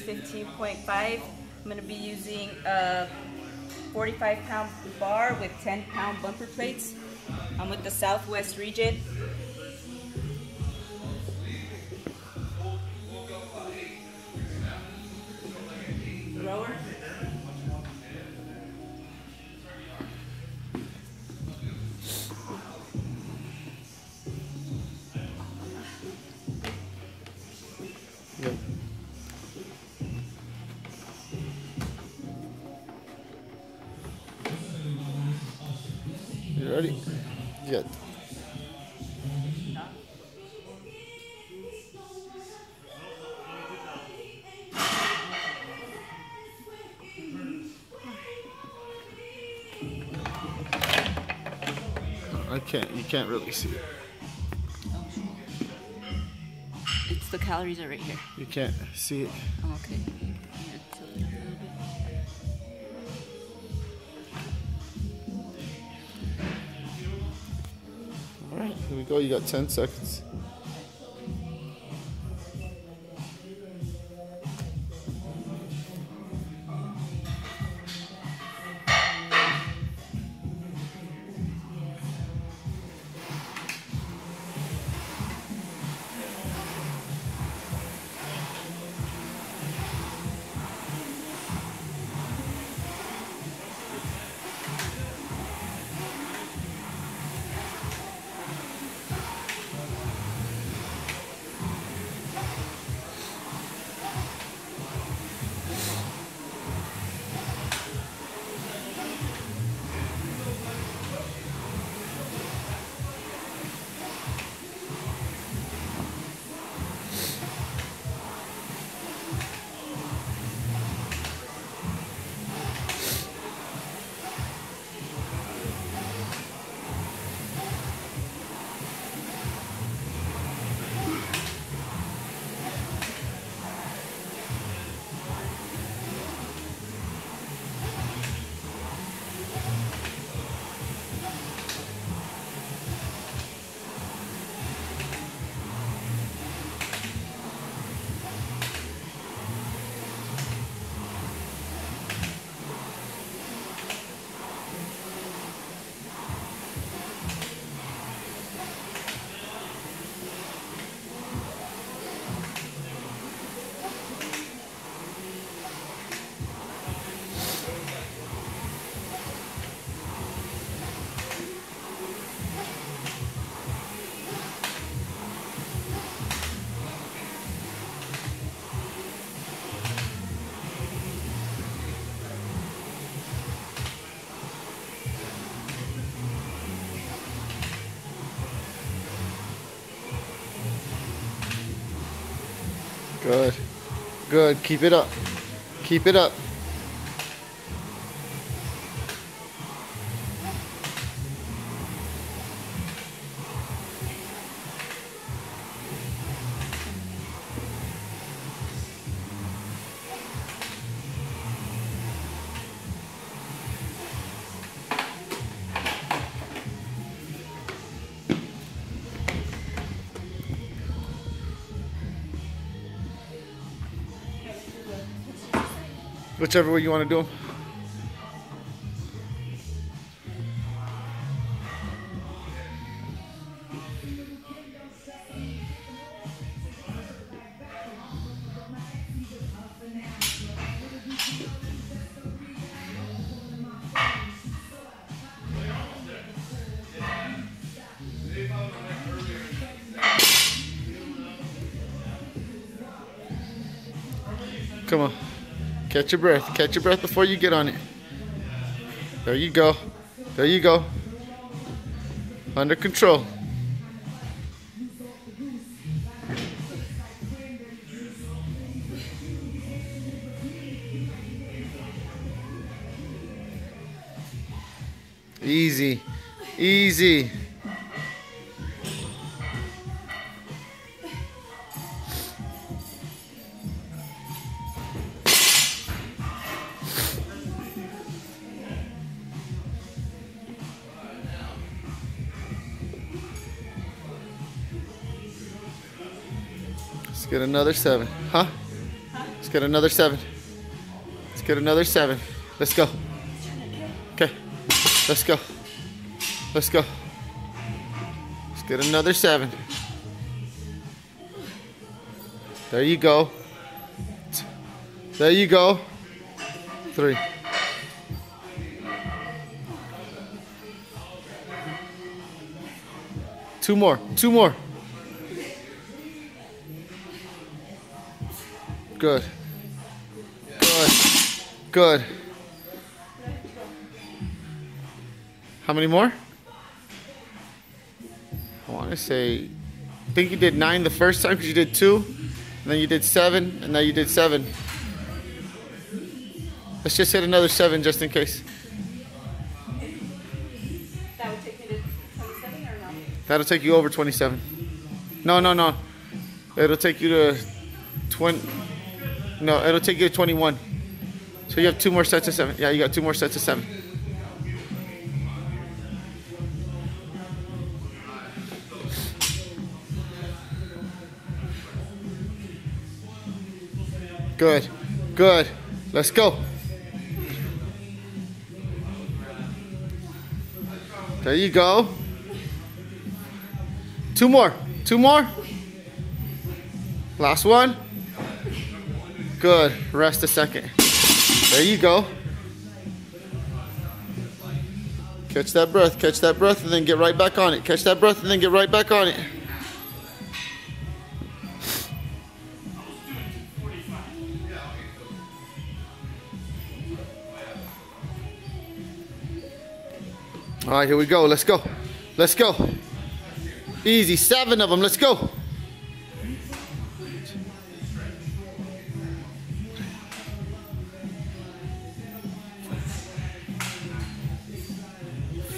15.5. I'm going to be using a 45-pound bar with 10-pound bumper plates. I'm with the Southwest Region. Rower. Yep. You ready? Good. You can't really see it. It's the calories are right here. You can't see it. Oh, okay. Yeah, tilt it up a little bit. All right, here we go. You got 10 seconds. Good. Good. Keep it up. Keep it up. Whichever way you want to do them. Come on. Catch your breath. Catch your breath before you get on it. There you go. There you go. Under control. Easy. Easy. Let's get another 7. Huh? Let's get another 7. Let's get another 7. Let's go. Okay. Let's go. Let's go. Let's get another 7. There you go. There you go. 3. Two more. 2 more. Good. Good. Good. How many more? I want to say, I think you did 9 the first time because you did 2, and then you did 7, and now you did 7. Let's just hit another 7 just in case. That would take me to 27 or no? That'll take you over 27. No, no, no. It'll take you to 20. No, it'll take you to 21. So you have 2 more sets of 7. Yeah, you got 2 more sets of 7. Good. Good. Let's go. There you go. 2 more. 2 more. Last one. Good. Rest a second. There you go. Catch that breath. Catch that breath and then get right back on it. Catch that breath and then get right back on it. All right, here we go. Let's go. Let's go. Easy. 7 of them. Let's go.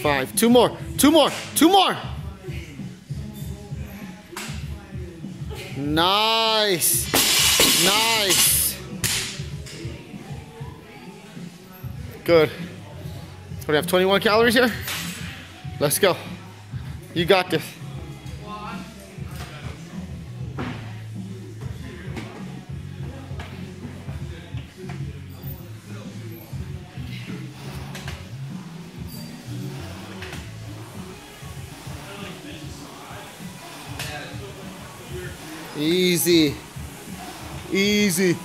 Five. 2 more. 2 more. 2 more. Nice. Nice. Good. What do we have, 21 calories here? Let's go. You got this. Easy. Easy.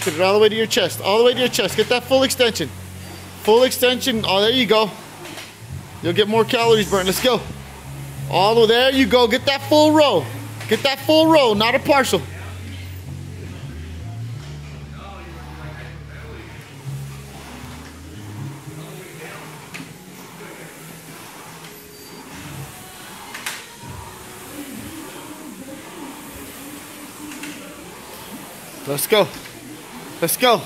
Put it all the way to your chest. All the way to your chest. Get that full extension. Full extension. Oh, there you go. You'll get more calories burned. Let's go. All the way. There you go. Get that full row. Get that full row, not a partial. Let's go. Let's go.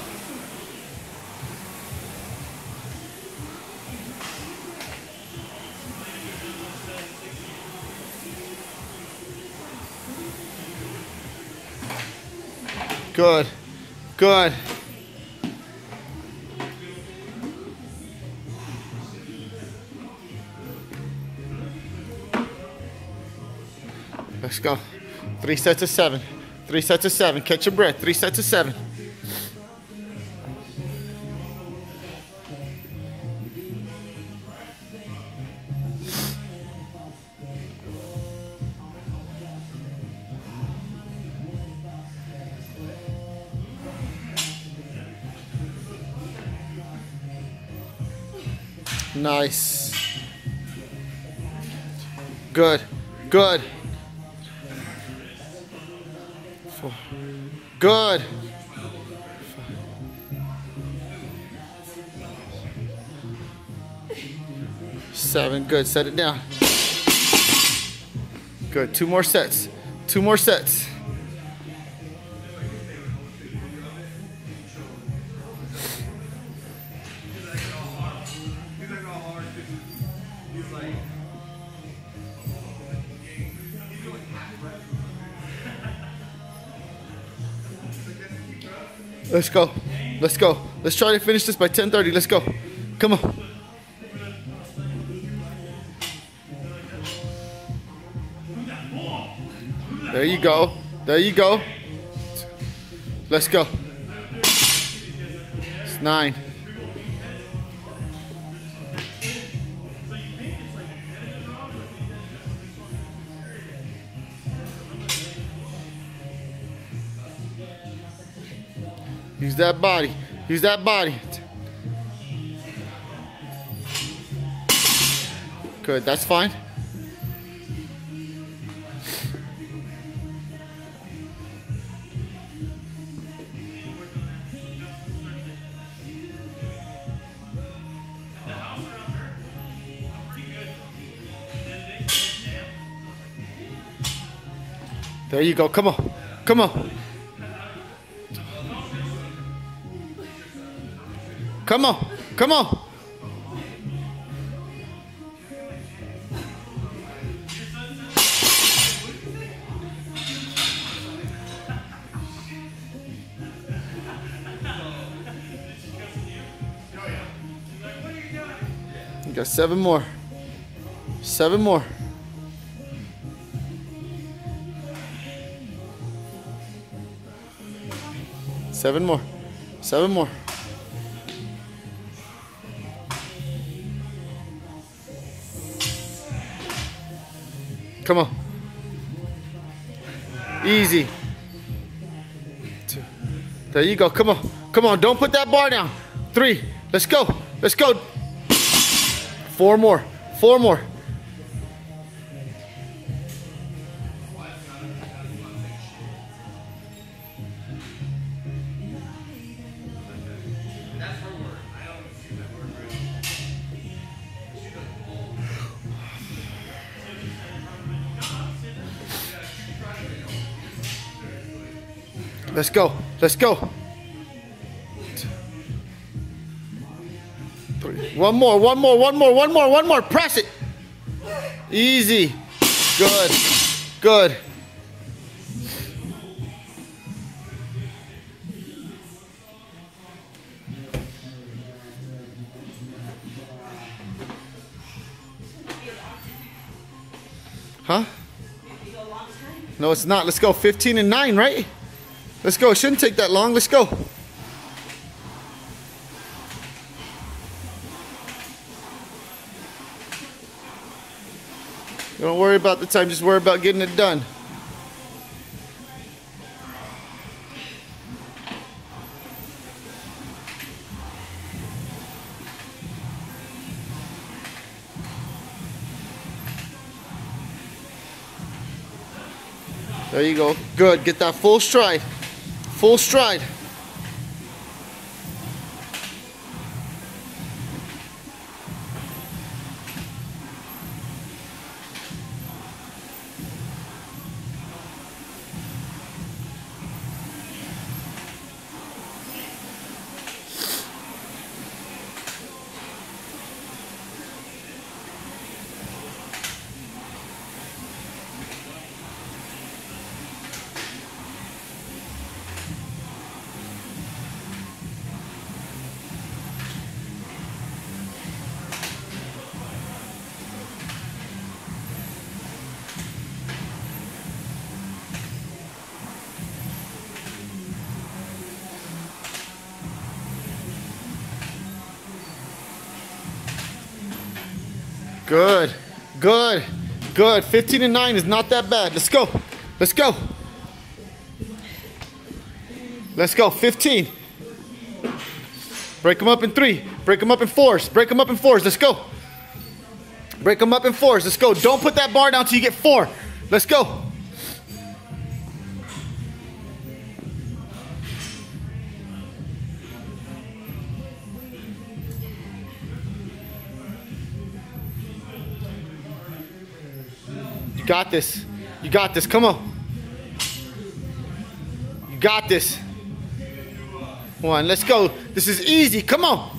Good. Good. Let's go. 3 sets of 7. 3 sets of 7. Catch your breath. 3 sets of 7. Nice. Good. Good. 4. Good. 7. Good. Set it down. Good. 2 more sets. 2 more sets. Let's go. Let's go. Let's try to finish this by 10:30. Let's go. Come on. There you go. There you go. Let's go. It's 9. Use that body. Use that body. Good. That's fine. There you go. Come on. Come on. Come on. Come on. You got 7 more. 7 more. Seven more. 7 more. Come on. Easy. 2. There you go. Come on. Come on. Don't put that bar down. 3. Let's go. Let's go. 4 more. 4 more. Let's go. Let's go. 3. One more. One more. One more. One more. One more. Press it. Easy. Good. Good. Huh? No, it's not. Let's go. 15 and 9, right? Let's go. It shouldn't take that long. Let's go. Don't worry about the time. Just worry about getting it done. There you go. Good. Get that full stride. Full stride. Good, good, good. 15 and 9 is not that bad. Let's go. Let's go. Let's go. 15. Break them up in 3. Break them up in fours. Break them up in fours. Let's go. Break them up in fours. Let's go. Don't put that bar down till you get 4. Let's go. You got this. You got this. Come on. You got this. 1. Let's go. This is easy. Come on.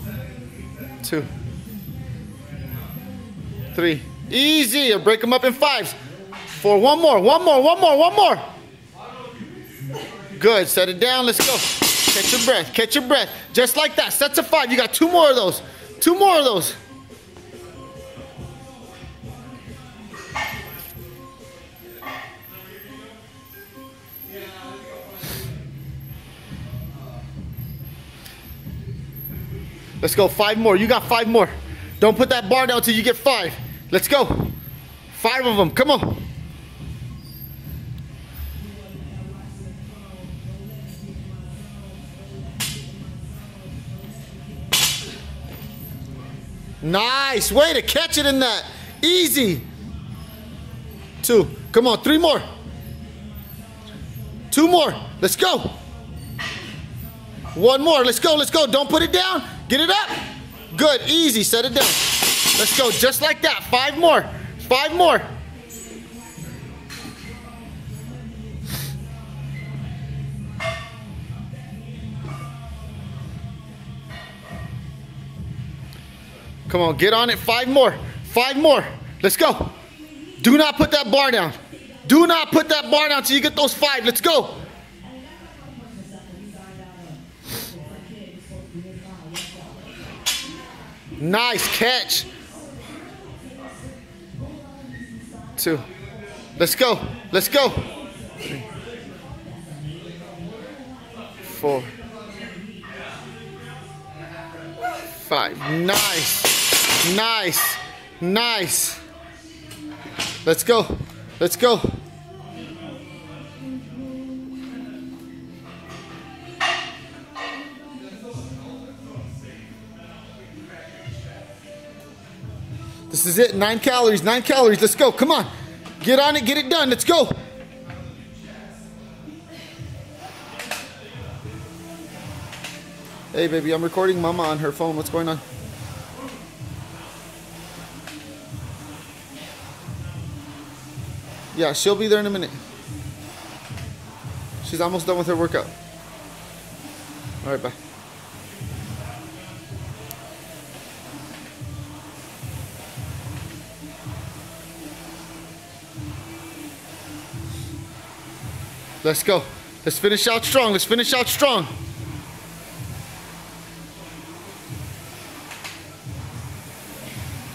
2. 3. Easy. Break them up in 5s. 4. One more. One more. One more. One more. Good. Set it down. Let's go. Catch your breath. Catch your breath. Just like that. Sets of 5. You got 2 more of those. 2 more of those. Let's go. 5 more. You got 5 more. Don't put that bar down till you get 5. Let's go. 5 of them. Come on. Nice. Way to catch it in that. Easy. 2. Come on. 3 more. 2 more. Let's go. 1 more. Let's go. Let's go. Don't put it down. Get it up. Good. Easy. Set it down. Let's go. Just like that. 5 more. 5 more. Come on. Get on it. 5 more. 5 more. Let's go. Do not put that bar down. Do not put that bar down till you get those 5. Let's go. Nice catch. 2. Let's go. Let's go. 3. 4. 5. Nice. Nice. Nice. Let's go. Let's go. This is it. 9 calories. 9 calories. Let's go. Come on. Get on it. Get it done. Let's go. Hey, baby. I'm recording Mama on her phone. What's going on? Yeah, she'll be there in a minute. She's almost done with her workout. All right, bye. Let's go. Let's finish out strong. Let's finish out strong.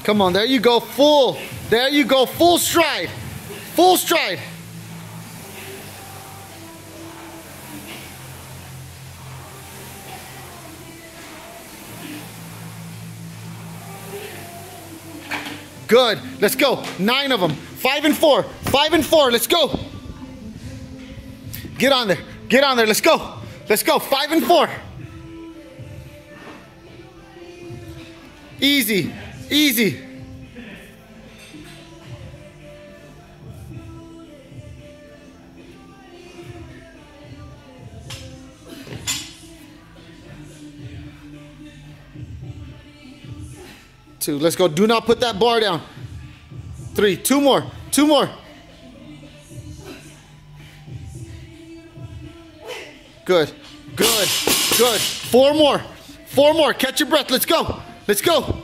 Come on, there you go. Full. There you go. Full stride. Full stride. Good. Let's go. 9 of them. 5 and 4. 5 and 4. Let's go. Get on there. Get on there. Let's go. Let's go. 5 and 4. Easy. Easy. Two. Let's go. Do not put that bar down. 3. 2 more. 2 more. Good. Good. Good. 4 more. 4 more. Catch your breath. Let's go. Let's go.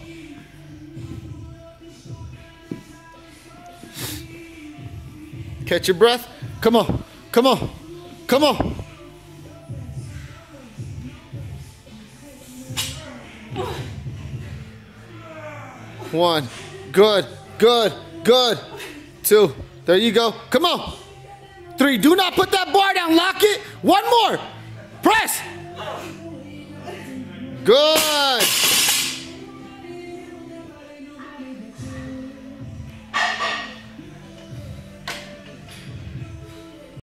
Catch your breath. Come on. Come on. Come on. One. Good. Good. Good. 2. There you go. Come on. 3. Do not put that bar down. Lock it. 1 more. Press. Good.